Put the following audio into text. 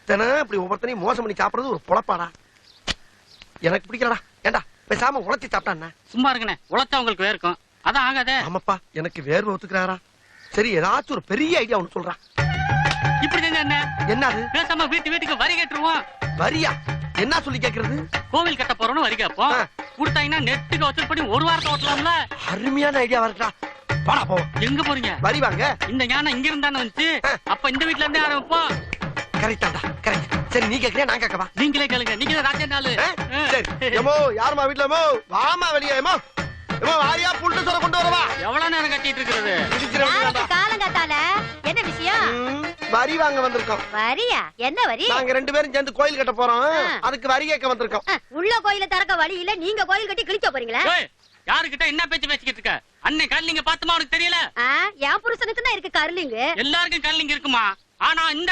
தினம் இப்படி ஒவ்வொருத்தனையும் மோசம் பண்ணி சாப்பிடுறது ஒரு பொழப்பாடா. எனக்கு பிடிக்கலடா. ஏண்டா பேசாம உழைச்சி சாப்பிட்டா? சும்மா இருக்குண்ணே, உழைச்சா உங்களுக்கு வேர்க்கும். அதான் ஆகாதே. ஆமாப்பா, எனக்கு வேர்வை ஒத்துக்கிறாரா? சரி, ஏதாச்சும் ஒரு பெரிய ஐடியா ஒண்ணு சொல்றா. இப்படி செஞ்சா என்ன? என்னது? பேசாம வீட்டுக்கு வரி கேட்டுருவோம். வரியா? என்ன சொல்லி கேக்குறது? கோவில் கட்ட போறோம்னு வரி கேட்போம். கொடுத்தாங்கன்னா நெட்டுக்கு வச்சு பண்ணி ஒரு வாரத்தை ஓட்டலாம்ல. அருமையான ஐடியா வரட்டா. வாடா போ. எங்க போறீங்க? வரி வாங்க. இந்த ஞானம் இங்க இருந்தானே வந்துச்சு. அப்ப இந்த வீட்ல இருந்தே ஆரம்பிப்போம். கரெக்டாடா, கரெக்ட். சரி, நீ கேக்குறியா நான் கேட்கவா? நீங்களே கேளுங்க. நீங்க தான் ராஜா நாளு. சரி. எமோ யாருமா வீட்ல? எமோ வாமா வெளியே. எமோ எமோ வாரியா புல்ல சொல்ல கொண்டு வரவா. எவ்வளவு நேரம் கட்டிட்டு இருக்கிறது? காலங்காத்தால என்ன விஷயம்? வரி வாங்க வந்திருக்கோம். வரியா? என்ன வரி? நாங்க 2 பேரும் சேர்ந்து கோயில் கட்ட போறோம். அதுக்கு வரி கேட்க வந்திருக்கோம். உள்ள கோயில திறக்க வழி இல்ல, நீங்க கோயில் கட்டி கிழிச்ச போறீங்களா? யாருக்கிட்ட என்ன பேச்சு பேசிக்கிட்டு இருக்க? அன்னை கல்லிங்க பாத்துமா உனக்கு தெரியல? என் புருஷனுக்கு தான் இருக்கு கர்லிங். எல்லாருக்கும் கல்லிங்க இருக்குமா? ஆனா இந்த